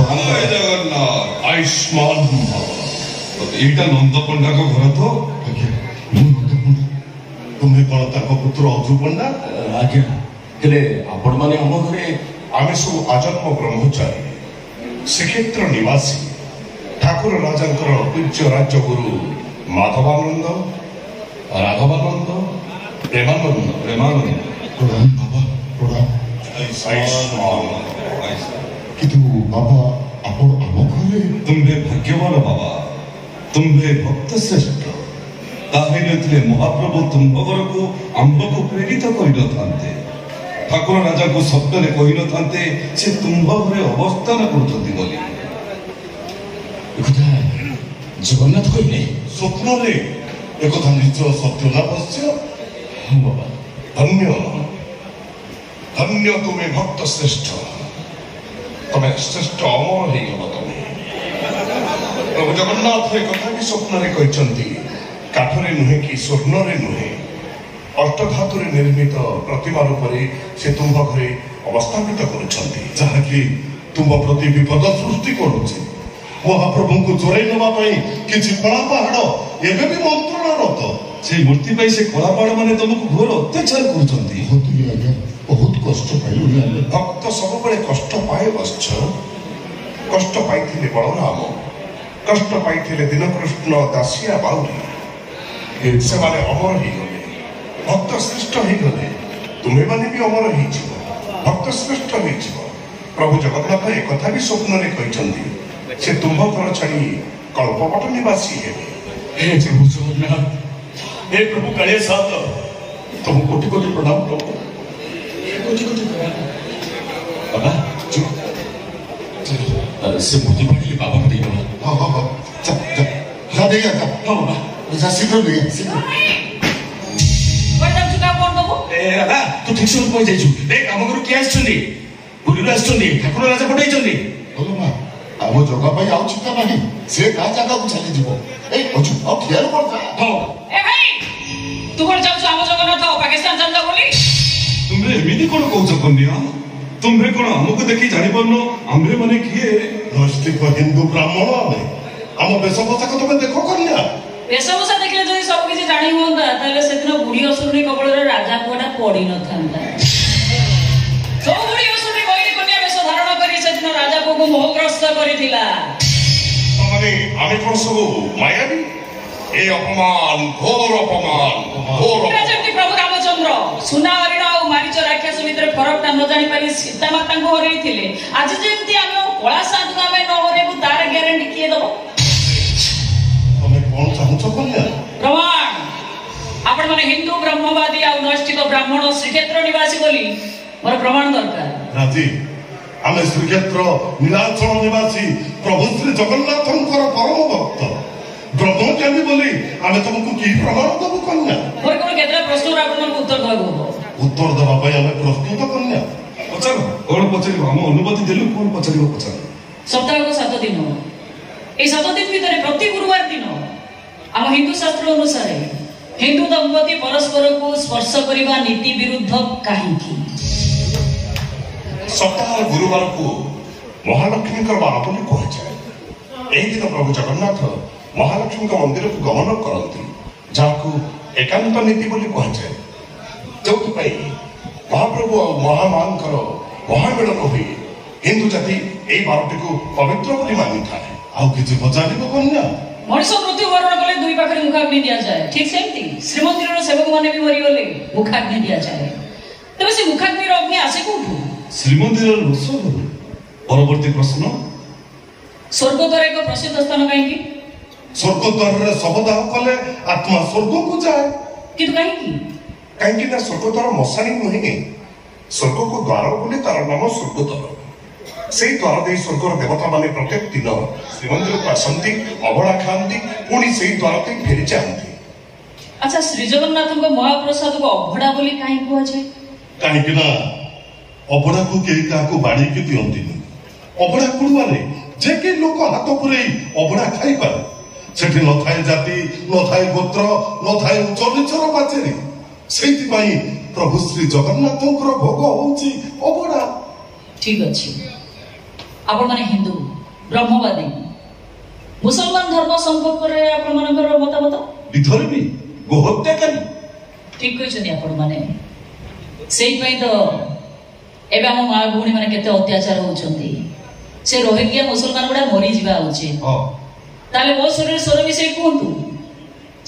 ଜୟ ଜଗନ୍ନାଥ ଆୟୁଷ୍ମାନ ଏଇଟା ନନ୍ଦ ପଣ୍ଡାଙ୍କ ଘର ତ? ଆଜ୍ଞା ମୁଁ ନନ୍ଦ ପଣ୍ଡା। ତୁମେ କଣ ତାଙ୍କ ପୁତ୍ର ଅଜୁ ପଣ୍ଡା? ଆଜ୍ଞା ହେଲେ ଆପଣ ମାନେ ଆମ ଘରେ? ଆମେ ସବୁ ଆଜନ୍ମ ବ୍ରହ୍ମଚାରୀ ଶ୍ରୀକ୍ଷେତ୍ର ନିବାସୀ ଠାକୁର ରାଜାଙ୍କର ପୂଜ୍ୟ ରାଜଗୁରୁ ମାଧବାନନ୍ଦ, ରାଘବାନନ୍ଦ, ପ୍ରେମାନନ୍ଦ। ପ୍ରଣାମ ବାବା, ପ୍ରଣାମ। କିନ୍ତୁ ବାବା ଆପଣ ଆମ ଘରେ? ତୁମ୍ଭେ ଭାଗ୍ୟବାନ ବାବା, ତୁମ୍ଭେ ଭକ୍ତ ଶ୍ରେଷ୍ଠ। ତାହା ନଥିଲେ ମହାପ୍ରଭୁ ତୁମ୍ଭ ଘରକୁ ଆମ୍ଭକୁ ପ୍ରେରିତ କରିନଥାନ୍ତେ। ଠାକୁର ରାଜାଙ୍କୁ ସ୍ୱପ୍ନରେ କହିନଥାନ୍ତେ ସେ ତୁମ୍ଭ ଘରେ ଅବସ୍ଥାନ କରୁଛନ୍ତି ବୋଲି। ଏକଥା ଜଗନ୍ନାଥ କହିଲେ? ସ୍ୱପ୍ନରେ ଏକଥା ନିଜ ସତ୍ୟ ନା ବଶ୍ୟ? ହଁ ବାବା। ଧନ୍ୟ ଧନ୍ୟ ତୁମେ ଭକ୍ତ ଶ୍ରେଷ୍ଠ, ତମେ ଶ୍ରେଷ୍ଠ ଅମର ହେଇଗଲ। ତମେ ପ୍ରଭୁ ଜଗନ୍ନାଥ ଏକଥା ବି ସ୍ୱପ୍ନରେ କହିଛନ୍ତି, କାଠରେ ନୁହେଁ କି ସ୍ୱର୍ଣ୍ଣରେ ନୁହେଁ, ଅଷ୍ଟଧାତୁରେ ନିର୍ମିତ ପ୍ରତିମା ରୂପରେ ସେ ତୁମ୍ଭ ଘରେ ଅବସ୍ଥାପିତ କରୁଛନ୍ତି, ଯାହାକି ତୁମ୍ଭ ପ୍ରତି ବିପଦ ସୃଷ୍ଟି କରୁଛି। ମହାପ୍ରଭୁଙ୍କୁ ଚୋରାଇ ନେବା ପାଇଁ କିଛି କଳା ପାହାଡ଼ ଏବେ ବି ମନ୍ତ୍ରଣାରତ। ସେଇ ମୂର୍ତ୍ତି ପାଇଁ ସେ କଳାପାହାଡ଼ ମାନେ ତମକୁ ଘୋର ଅତ୍ୟାଚାର କରୁଛନ୍ତି। ଆଜ୍ଞା ବହୁତ କଷ୍ଟ ପାଇଲୁଣି ଆମେ। ଭକ୍ତ ସବୁବେଳେ କଷ୍ଟ ପାଏ ବତ୍ସ। କଷ୍ଟ ପାଇଥିଲେ ବଳରାମ, କଷ୍ଟ ପାଇଥିଲେ ଦୀନକୃଷ୍ଣ, ଦାସିଆ ବାଉରୀ। ସେମାନେ ଅମର ହେଇଗଲେ, ଭକ୍ତ ଶ୍ରେଷ୍ଠ ହେଇଗଲେ। ତୁମେମାନେ ବି ଅମର ହେଇଯିବ, ଭକ୍ତ ଶ୍ରେଷ୍ଠ ହେଇଯିବ। ପ୍ରଭୁ ଜଗନ୍ନାଥ ଏକଥା ବି ସ୍ୱପ୍ନରେ କହିଛନ୍ତି, ସେ ତୁମ୍ଭ ଘର ଛାଡ଼ି କଳ୍ପବଟ ନିବାସୀ ହେବେ। ହେ ପ୍ରଭୁ ଜଗନ୍ନାଥ, ହେ ପ୍ରଭୁ କାଳିଆ ସାତ, ତମକୁ କୋଟି କୋଟି ପ୍ରଣାମ ପ୍ରଭୁ, କୋଟି କୋଟି ପ୍ରଣାମ। ବାବା ସେ ମୁଦି ପାଣିଲେ ବାବାଙ୍କୁ ଦେଇଦେବା। ହଁ ହଁ ହଁ ଦେଇଆ। ହଁ ବାବା ଶୀଘ୍ର ଦେଇଆ, ଶୀଘ୍ର। ଦାଦା ତୁ ଠିକ ସମୟ ପହଞ୍ଚାଇଛୁ। ଆମ ଘରୁ କିଏ ଆସିଛନ୍ତି? ପୁରୀରୁ ଆସିଛନ୍ତି, ଠାକୁର ରାଜା ପଠେଇଛନ୍ତି। ଭଲ ମା, ଆମ ଜଗା ପାଇଁ ଆଉ ଚିନ୍ତା ନାହିଁ, ସେ ଗାଁ ଜାଗାକୁ ଚାଲିଯିବ। ଏଇ ଅଛୁ ଆଉ ଖିଆଲ କରିଥା। ହଁ ତୁ କଣ ଚାହୁଁଛୁ ଆମ ଜଗନ୍ନାଥ ପାକିସ୍ତାନ ଚାଲିଲା ବୋଲି? ତୁମେ ଏମିତି କଣ କହୁଛ କନ୍ୟା? ତୁମେ କଣ ଆମକୁ ଦେଖି ଜାଣିପାରୁନ ଆମ୍ଭେ ମାନେ କିଏ? ନୈଷ୍ଠିକ ହିନ୍ଦୁ ବ୍ରାହ୍ମଣ ଆମେ। ଆମ ବେଶ ପୋଷାକ ତମେ ଦେଖ କନ୍ୟା। ବେଶଭୂଷା ଦେଖିଲେ ଯଦି ସବୁ କିଛି ଜାଣି ହୁଅନ୍ତା, ତାହେଲେ ସେଦିନ ବୁଢୀ ଅସୁରୁଣୀ କବଳରେ ରାଜା ପୁଅଟା ପଡିନଥାନ୍ତା। ସବୁ ବୁଢୀ ଅସୁରୁଣୀ ବୈରୀ କନ୍ୟା ବେଶ ଧାରଣ କରି ସେଦିନ ରାଜା ପୁଅକୁ ମୋହଗ୍ରସ୍ତ କରିଥିଲା। ଆମେ କଣ ସବୁ ମାୟାବୀ? ଏ ଅପମାନ, ଘୋର ଅପମାନ, ଘୋର। ଯେମିତି ପ୍ରଭୁ ରାମଚନ୍ଦ୍ର ସୁନା ହରିଣ ଆଉ ମାରିଚ ରାକ୍ଷସ ଭିତରେ ଫରକଟା ନ ଜାଣିପାରି ସୀତା ମାତାଙ୍କୁ ହରେଇଥିଲେ, ଆଜି ଯେମିତି ଆମେ କଳା ସାଧୁ ଆମେ ନ ହରେଇବୁ, ତାର ଗ୍ୟାରେଣ୍ଟି କିଏ ଦବ? ତମେ କଣ ଚାହୁଁଛ କନ୍ୟା? ପ୍ରମାଣ। ଆପଣ ମାନେ ହିନ୍ଦୁ ବ୍ରହ୍ମବାଦୀ ଆଉ ନୈଷ୍ଠିକ ବ୍ରାହ୍ମଣ ଶ୍ରୀକ୍ଷେତ୍ର ନିବାସୀ ବୋଲି ମୋର ପ୍ରମାଣ ଦରକାର। ରାଜି, ଆମେ ଶ୍ରୀକ୍ଷେତ୍ର ନୀଳାଚଳ ନିବାସୀ ପ୍ରଭୁ ଶ୍ରୀ ଜଗନ୍ନାଥଙ୍କର ପରମ ଭକ୍ତ ବ୍ରହ୍ମଜ୍ଞାନୀ ବୋଲି ଆମେ ତମକୁ କି ପ୍ରମାଣ ଦବୁ କନ୍ୟା? ମୋର କଣ କେତେଟା ପ୍ରଶ୍ନର ଆପଣଙ୍କୁ ଉତ୍ତର ଦେବାକୁ ହବ। ଉତ୍ତର ଦେବା ପାଇଁ ଆମେ ପ୍ରସ୍ତୁତ କନ୍ୟା। ପଚାର, କଣ ପଚାରିବ? ଆମ ଅନୁମତି ଦେଲୁ, କଣ ପଚାରିବ ପଚାର। ସପ୍ତାହକୁ 7 ଦିନ, এই 7 ଦିନ ଭିତରେ ପ୍ରତି ଗୁରୁବାର ଦିନ ଆମ ହିନ୍ଦୁ ଶାସ୍ତ୍ର ଅନୁସାରେ ହିନ୍ଦୁ ଦମ୍ପତି ପରସ୍ପରକୁ ସ୍ପର୍ଶ କରିବା ନୀତି ବିରୁଦ୍ଧ କାହିଁକି? ସପ୍ତାହ ଗୁରୁବାରକୁ ମହାଲକ୍ଷ୍ମୀଙ୍କର ବାର ବୋଲି କୁହାଯାଏ। ଏହି ଦିନ ପ୍ରଭୁ ଜଗନ୍ନାଥ ମହାଲକ୍ଷ୍ମୀଙ୍କ ମନ୍ଦିରକୁ ଗମନ କରନ୍ତି, ଯାହାକୁ ଏକାନ୍ତ ନୀତି ବୋଲି କୁହାଯାଏ। ଯୋଉଥିପାଇଁ ମହାପ୍ରଭୁ ଆଉ ମହାମାଙ୍କର ମହାମିଳନ ହୁଏ। ହିନ୍ଦୁ ଜାତି ଏହି ବାରଟିକୁ ପବିତ୍ର ବୋଲି ମାନିଥାଏ। ଆଉ କିଛି ପଚାରିବ କନ୍ୟା? ମଣିଷ ମୃତ୍ୟୁବରଣ କଲେ ଦୁଇ ପାଖରେ ମୁଖାଗ୍ନି ଦିଆଯାଏ, ଠିକ ସେମିତି ଶ୍ରୀମନ୍ଦିରର ସେବକ ମାନେ ବି ମରିଗଲେ ମୁଖାଗ୍ନି ଦିଆଯାଏ। ତେବେ ସେ ମୁଖାଗ୍ନିର ଅଗ୍ନି ଆସେ କୋଉଠୁ? ଶ୍ରୀମନ୍ଦିରର ରୋଷଘରୁ। ପରବର୍ତ୍ତୀ ପ୍ରଶ୍ନ। ସ୍ୱର୍ଗଦ୍ୱାର ଏକ ପ୍ରସିଦ୍ଧ ସ୍ଥାନ କାହିଁକି? ସ୍ୱର୍ଗଦ୍ୱାରରେ ଶବଦାହ କଲେ ଆତ୍ମା ସ୍ୱର୍ଗକୁ ଯାଏ। କିନ୍ତୁ କାହିଁକି? କାହିଁକି ନା ସ୍ୱର୍ଗଦ୍ୱାର ମଶାଣି ନୁହେଁ, ସ୍ୱର୍ଗକୁ ଦ୍ୱାର ବୋଲି ତାର ନାମ ସ୍ୱର୍ଗଦ୍ୱାର। ସେଇ ଦ୍ୱାର ଦେଇ ସ୍ୱର୍ଗର ଦେବତା ମାନେ ପ୍ରତ୍ୟେକ ଦିନ ଶ୍ରୀମନ୍ଦିରକୁ ଆସନ୍ତି, ଅବଢ଼ା ଖାଆନ୍ତି, ପୁଣି ସେଇ ଦ୍ୱାର ଦେଇ ଫେରି ଯାଆନ୍ତି। ଆଚ୍ଛା, ଶ୍ରୀଜଗନ୍ନାଥଙ୍କ ମହାପ୍ରସାଦକୁ ଅଭଡ଼ା ବୋଲି କାହିଁ କୁହାଯାଏ? କାହିଁକି ନା ଅବଢ଼ାକୁ କେହି କାହାକୁ ବାଢିକି ଦିଅନ୍ତିନି। ଅବଢ଼ା କୁଡ଼ୁଆରେ ଯେ କେହି ଲୋକ ହାତ ପୁରେଇ ଅବଢ଼ା ଖାଇପାରେ। ସେଠି ନଥାଏ ଜାତି, ନଥାଏ ଗୋତ୍ର, ନଥାଏ ଉଚ୍ଚ ନିଚର ପାଚେରୀ। ସେଇଥିପାଇଁ ପ୍ରଭୁ ଶ୍ରୀ ଜଗନ୍ନାଥଙ୍କର ଭୋଗ ହଉଛି ଅବଢ଼ା। ଠିକ ଅଛି, ଆପଣ ମାନେ ହିନ୍ଦୁ, ब्रह्मवादी मुसलमान धर्म संपर्क में आपनकर मतामत विधर्मी गोहत्याकारी ठीक कहते आपण माने तो एबे हम माँ भूणी मैंने केते अत्याचार होउछंती से रोहिंग्या मुसलमान गुड़ा मरी जीवा उचित ताले मो शरीर स्वर विषय कहतु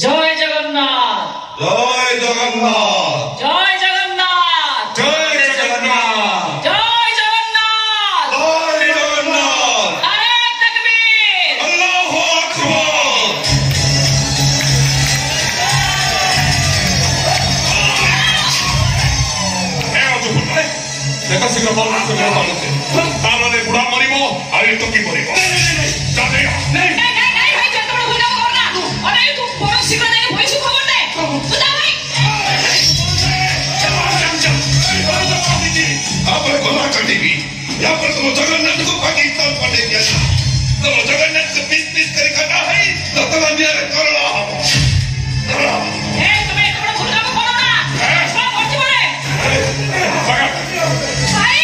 जय जगन्नाथ जय जगन्नाथ जय जगन्नाथ जय जगन्नाथ जय जगन्नाथ जय जगन्नाथ नारे तकबीर अल्लाहु अकबर देखा शीघ्र बल से मेरे पालते तालने बुढ़ा मरिबो आरे तो की मरिबो जा दे नहीं भाई चल तुम भूल जाओ ना अरे तू बड़ा शीघ्र जाके भई सु खबर दे तू जा भाई आप गोला कर देवी यहां पर तुम जगन्नाथ को पाकिस्तान पटे दिया तुम जगन्नाथ से पीस कर खाता है तो तुम मेरे करोड़ा ए तुम्हें तुम भूल जाओ करो ना सब पहुंच पड़े भाई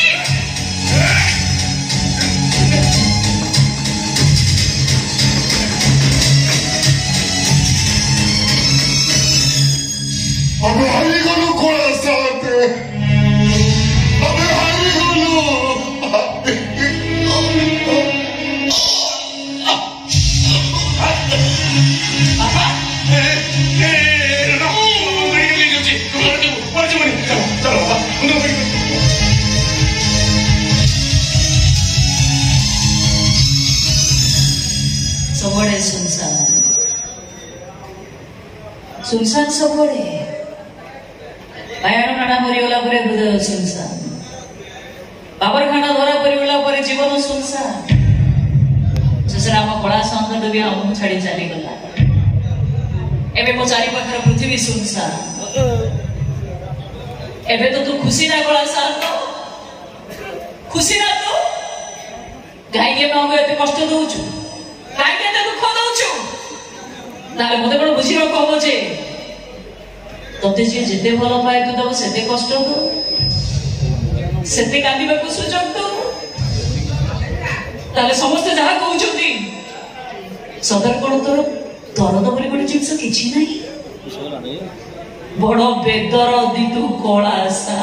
अबे हरी गलू कोड़ा साथे अबे हरी गलू सबड़े सुनसान सबड़े बायण नाना मरीगला परे हृदय सुनसान बाबर खाना धरा परीगला परे जीवन सुनसान जसरा हम कला संकट भी हम छाड़ी चली गला एबे मो चारि पाखर पृथ्वी सुनसान एबे तो तू खुशी ना गला साथ खुशी ना तो गाई के मांगे एते कष्ट दउछु गाई के एते दुख दउछु नाले मते कोन बुझी रो कहबो जे तोते जे जेते भलो पाए तू दब सेते कष्ट दो सेते कांदिबा को सुजोग दो ताले समस्त जहा कहउछोती सदर कोन तोर दरद बोली कोन जिंस किछि नाही बड़ बेदर दी तू कला सा